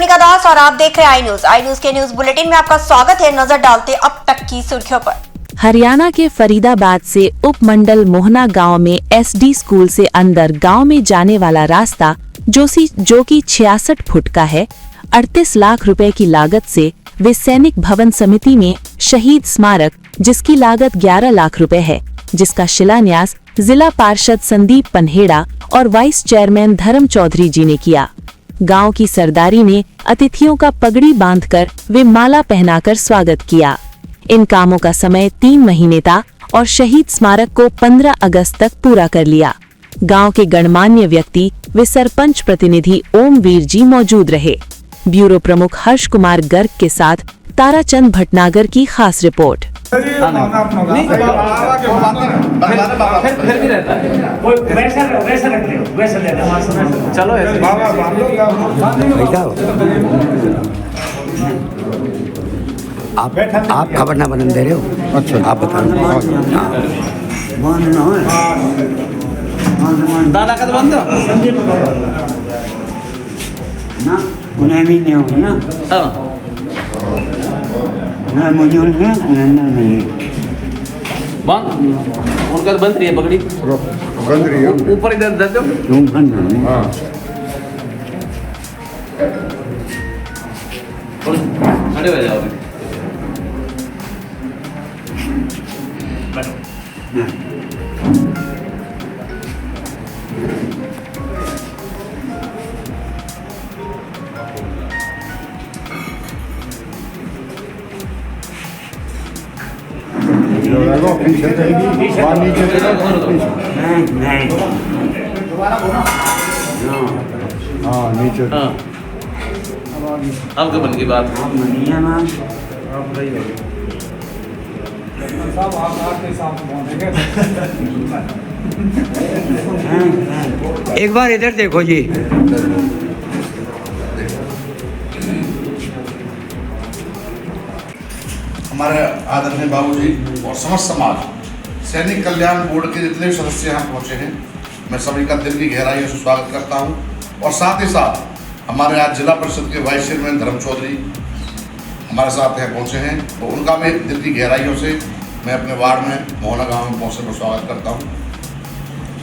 मोनिका दास और आप देख रहे हैं आई न्यूज के न्यूज बुलेटिन में आपका स्वागत है। नजर डालते अब तक की सुर्खियों पर। हरियाणा के फरीदाबाद से उपमंडल मोहना गांव में एसडी स्कूल से अंदर गांव में जाने वाला रास्ता जो कि 66 फुट का है, 38 लाख रुपए की लागत से वे सैनिक भवन समिति में शहीद स्मारक जिसकी लागत 11 लाख रुपए है, जिसका शिलान्यास जिला पार्षद संदीप पनहेड़ा और वाइस चेयरमैन धर्म चौधरी जी ने किया। गांव की सरदारी ने अतिथियों का पगड़ी बांधकर वे माला पहनाकर स्वागत किया। इन कामों का समय 3 महीने था और शहीद स्मारक को 15 अगस्त तक पूरा कर लिया। गांव के गणमान्य व्यक्ति वे सरपंच प्रतिनिधि ओमवीर जी मौजूद रहे। ब्यूरो प्रमुख हर्ष कुमार गर्ग के साथ ताराचंद भटनागर की खास रिपोर्ट। फिर भी रहता है वैसा रख लो, वैसा लेना चलो आप खबर ना बनन दे रहे हो। अच्छा आप बताओ। दादा का तो बंद ना उन्हें भी नहीं होगी ना। ना मुझे नहीं बंद उनका तो बंद रही है पगड़ी, बंद रही है ऊपर इधर दे दो। हाँ खड़े हो जाओगे। पीछे वहाँ नीचे नहीं हाँ नीचे हाँ अब बन की बात। एक बार इधर देखो जी। हमारे आदरणीय बाबूजी और समस्त समाज सैनिक कल्याण बोर्ड के जितने भी सदस्य यहाँ पहुँचे हैं, मैं सभी का दिल की गहराइयों से स्वागत करता हूँ। और साथ ही साथ हमारे आज जिला परिषद के वाइस चेयरमैन धर्म चौधरी हमारे साथ यहाँ पहुँचे हैं, तो उनका मैं दिल की गहराइयों से मैं अपने वार्ड में मोहना गाँव में पहुँचने पर स्वागत करता हूँ।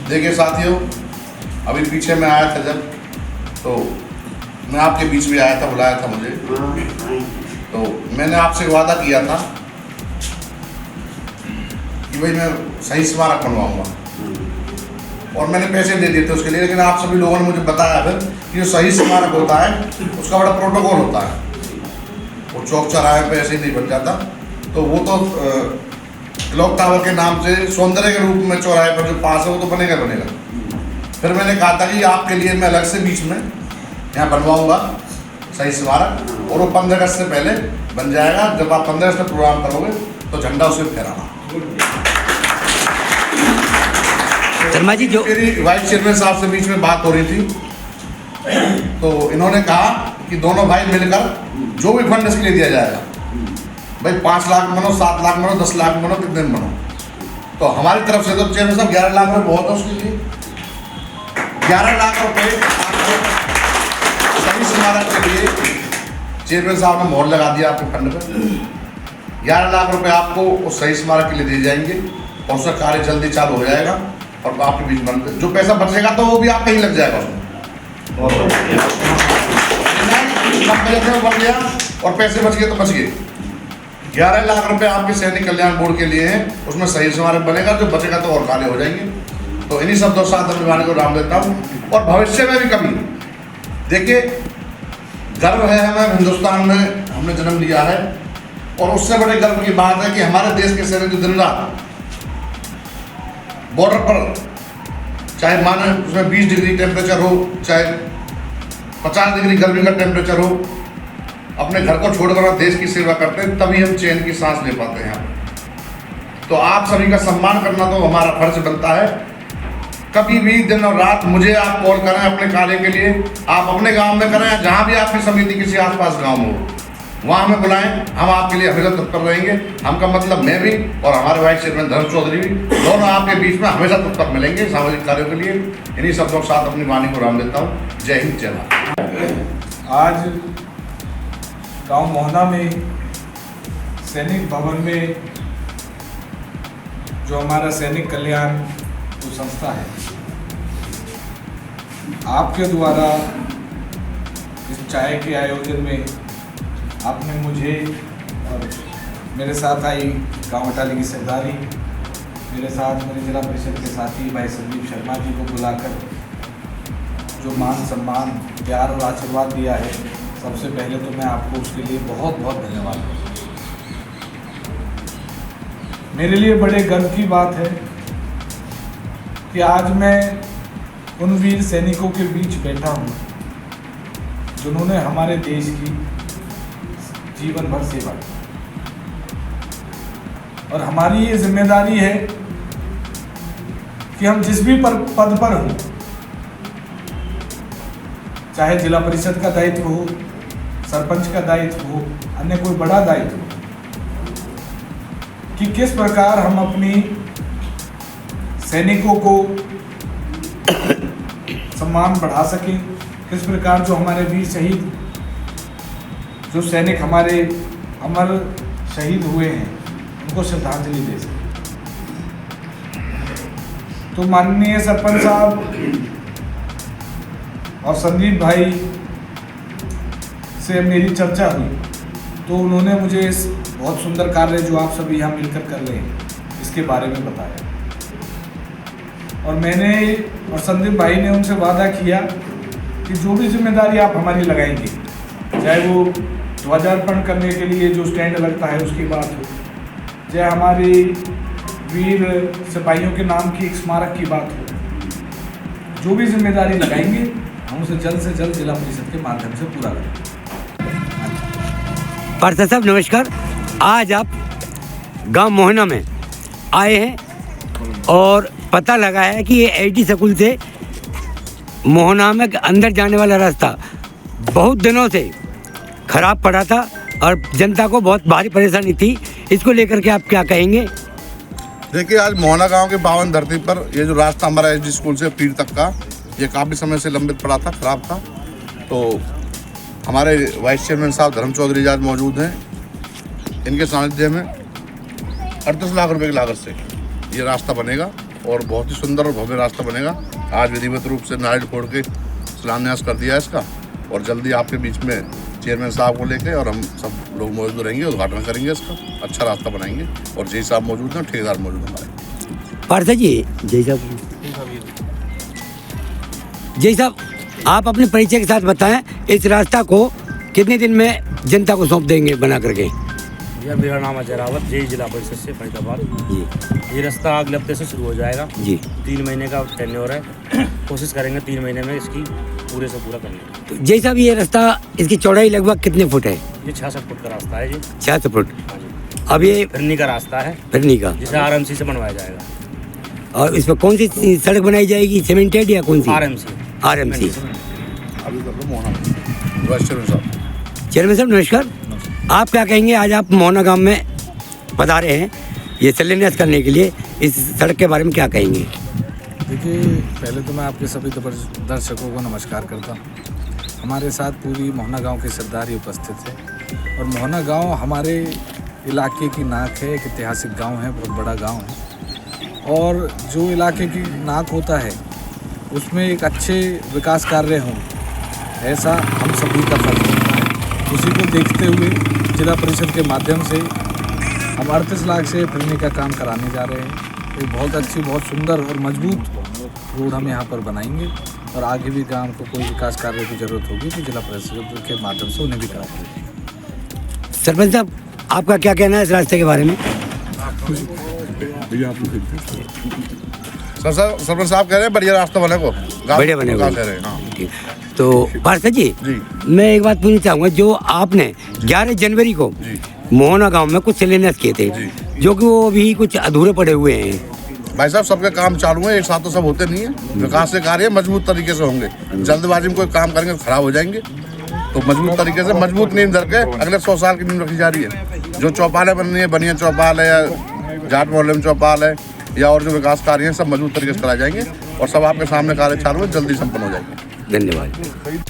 देखिए साथियों, अभी पीछे मैं आया था जब, तो मैं आपके बीच में आया था, बुलाया था मुझे, तो मैंने आपसे वादा किया था कि भाई मैं सही स्मारक बनवाऊंगा और मैंने पैसे दे दिए थे उसके लिए। लेकिन आप सभी लोगों ने मुझे बताया फिर कि जो सही स्मारक होता है उसका बड़ा प्रोटोकॉल होता है, वो चौक चौराहे पे ऐसे ही नहीं बन जाता। तो वो तो क्लॉक टावर के नाम से सौंदर्य के रूप में चौराहे पर जो पास है वो तो बनेगा बनेगा। फिर मैंने कहा था कि आपके लिए मैं अलग से बीच में यहाँ बनवाऊँगा सही स्मारक, और वो 15 अगस्त से पहले बन जाएगा। जब आप 15 अगस्त में प्रोग्राम करोगे तो झंडा उसे फहराना। शर्मा जी जो मेरी वाइस चेयरमैन साहब से बीच में बात हो रही थी, तो इन्होंने कहा कि दोनों भाई मिलकर जो भी फंड इसके लिए दिया जाएगा, भाई 5 लाख बनो, 7 लाख बनो, 10 लाख बनो, कितने में बनो, तो हमारी तरफ से तो चेयरमैन साहब 11 लाख में बहुत है उसके लिए। 11 लाख रुपये सही स्मारक के लिए चेयरमैन साहब ने मोहर लगा दिया आपके फंड पर। 11 लाख रुपए आपको उस सही स्मारक के लिए दिए जाएंगे और उसका कार्य जल्दी चालू हो जाएगा और आपके बीच में जो पैसा बचेगा तो वो भी आपका ही लग जाएगा उसमें। बच गया और पैसे बच गए तो बच गए। 11 लाख रुपए आपके सैनिक कल्याण बोर्ड के लिए हैं, उसमें सही स्मारक बनेगा, जो बचेगा तो और कार्य हो जाएंगे। तो इन्हीं शब्दों के साथ अभिमानी को राम देता हूँ। और भविष्य में भी कभी देखिए, गर्व है हमें, हिंदुस्तान में हमने जन्म लिया है, और उससे बड़े गर्व की बात है कि हमारे देश के सैनिक जो दिन रात बॉर्डर पर, चाहे माने उसमें 20 डिग्री टेम्परेचर हो, चाहे 50 डिग्री गर्मी का टेम्परेचर हो, अपने घर को छोड़कर देश की सेवा करते हैं, तभी हम चैन की सांस ले पाते हैं यहाँ पर। तो आप सभी का सम्मान करना तो हमारा फर्ज बनता है। कभी भी दिन और रात मुझे आप कॉल करें अपने कार्य के लिए, आप अपने गांव में करें, जहां भी आपकी समिति किसी आसपास गांव में हो, वहाँ हमें बुलाएं, हम आपके लिए हमेशा तत्पर रहेंगे। हमका मतलब मैं भी और हमारे वाइस चेयरमैन धर्म चौधरी भी, दोनों आपके बीच में हमेशा तत्पर मिलेंगे सामाजिक कार्यों के लिए। इन्हीं शब्दों के साथ अपनी वाणी को राम देता हूँ। जय हिंद, जय भारत। आज गांव मोहना में सैनिक भवन में जो हमारा सैनिक कल्याण जो संस्था है, आपके द्वारा इस चाय के आयोजन में आपने मुझे और मेरे साथ आई गांव अटाली की सरदारी, मेरे साथ मेरे जिला परिषद के साथी भाई संदीप शर्मा जी को बुलाकर जो मान सम्मान प्यार और आशीर्वाद दिया है, सबसे पहले तो मैं आपको उसके लिए बहुत बहुत धन्यवाद दूँ। मेरे लिए बड़े गर्व की बात है कि आज मैं उन वीर सैनिकों के बीच बैठा हूँ जिन्होंने हमारे देश की जीवन भर सेवा की, और हमारी ये जिम्मेदारी है कि हम जिस भी पद पर हों, चाहे जिला परिषद का दायित्व हो, सरपंच का दायित्व हो, अन्य कोई बड़ा दायित्व हो, कि किस प्रकार हम अपनी सैनिकों को सम्मान बढ़ा सकें, किस प्रकार जो हमारे वीर शहीद जो सैनिक हमारे अमर शहीद हुए हैं उनको श्रद्धांजलि दे सकें। तो माननीय सरपंच साहब और संदीप भाई से मेरी चर्चा हुई तो उन्होंने मुझे इस बहुत सुंदर कार्य जो आप सभी यहाँ मिलकर कर रहे हैं इसके बारे में बताया, और मैंने और संदीप भाई ने उनसे वादा किया कि जो भी जिम्मेदारी आप हमारी लगाएंगे, चाहे वो ध्वजार्पण करने के लिए जो स्टैंड लगता है उसकी बात हो, चाहे हमारी वीर सिपाहियों के नाम की एक स्मारक की बात हो, जो भी जिम्मेदारी लगाएंगे हम उसे जल्द से जल्द जिला परिषद के माध्यम से पूरा करेंगे। पार्षद साहब नमस्कार। आज आप गांव मोहना में आए हैं और पता लगा है कि ये एसडी स्कूल से मोहना में अंदर जाने वाला रास्ता बहुत दिनों से खराब पड़ा था और जनता को बहुत भारी परेशानी थी। इसको लेकर के आप क्या कहेंगे? देखिए, आज मोहना गांव के पावन धरती पर ये जो रास्ता हमारा एसडी स्कूल से पीर तक का, ये काफ़ी समय से लंबित पड़ा था, खराब था। तो हमारे वाइस चेयरमैन साहब धर्म चौधरी आज मौजूद हैं, इनके सानिध्य में 38 लाख रुपए की लागत से ये रास्ता बनेगा और बहुत ही सुंदर और भव्य रास्ता बनेगा। आज विधिवत रूप से नारियल फोड़ के शिलान्यास कर दिया है इसका, और जल्दी आपके बीच में चेयरमैन साहब को लेके और हम सब लोग मौजूद रहेंगे, उद्घाटन करेंगे इसका, अच्छा रास्ता बनाएंगे। और जय साहब मौजूद हैं, ठेकेदार मौजूद हैं हमारे। पार्षद जी, जय साहब आप अपने परिचय के साथ बताएं, इस रास्ता को कितने दिन में जनता को सौंप देंगे बना करके? भैया मेरा नाम अजय रावत, जय जिला परिषद से फरीदाबाद जी। ये रास्ता अगले हफ्ते से शुरू हो जाएगा जी। 3 महीने का टेन्योर है, कोशिश करेंगे 3 महीने में इसकी पूरे से पूरा करने की। तो जय साहब ये रास्ता, इसकी चौड़ाई लगभग कितने फुट है? ये 66 फुट का रास्ता है जी। 66 फुट। हाँ जी। अब ये फिरनी का रास्ता है, फिरनी का, जिसे आरएमसी से बनवाया जाएगा। और इस पर कौन सी सड़क बनाई जाएगी, सीमेंटेड या कौन सी? आरएमसी। अभी कर लो मोहना वाइस चेयरमैन साहब। चेयरमैन साहब नमस्कार। आप क्या कहेंगे, आज आप मोहना गांव में पधारे हैं ये शिलान्यास करने के लिए, इस सड़क के बारे में क्या कहेंगे? देखिए, पहले तो मैं आपके सभी दर्शकों को नमस्कार करता हूँ। हमारे साथ पूरी मोहना गांव के सरदार उपस्थित है, और मोहना गांव हमारे इलाके की नाक है, एक ऐतिहासिक गांव है, बहुत बड़ा गांव है, और जो इलाके की नाक होता है उसमें एक अच्छे विकास कार्य हों, ऐसा हम सभी का फर्ज होता है। उसी को देखते हुए जिला परिषद के माध्यम से हम 38 लाख से फिरनी का काम कराने जा रहे हैं। एक बहुत अच्छी, बहुत सुंदर और मजबूत रोड हम यहाँ पर बनाएंगे, और आगे भी गांव को कोई विकास कार्य की जरूरत होगी तो जिला परिषद के माध्यम से उन्हें भी कराएंगे। सरपंच साहब आपका क्या कहना है इस रास्ते के बारे में? सरपंच साहब कह रहे हैं बढ़िया रास्ता बनेगा, बढ़िया बनेगा। कह रहे हैं। हाँ। ठीक। तो पार्षद जी, जी। मैं एक बात पूछना चाहूँगा, जो आपने 11 जनवरी को जी। मोहना गांव में कुछ शिलान्यास किए थे, जो कि वो अभी कुछ अधूरे पड़े हुए हैं। भाई साहब, सबके काम चालू है, एक साथ तो सब होते नहीं है। विकास के कार्य मजबूत तरीके से होंगे, जल्दबाजी में कोई काम करेंगे तो खराब हो जाएंगे। तो मजबूत तरीके से, मजबूत नींव धर के अगले 100 साल की नींव रखी जा रही है। जो चौपालें बन रही है, बनिया चौपाल है या जाट मोहल्ले में चौपाल है, या और जो विकास कार्य हैं, सब मजबूत तरीके से कराए जाएंगे, और सब आपके सामने कार्य चालू है, जल्दी संपन्न हो जाएंगे। धन्यवाद।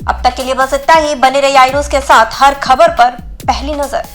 अब तक के लिए बस इतना ही। बने रहिए आई न्यूज़ के साथ, हर खबर पर पहली नजर।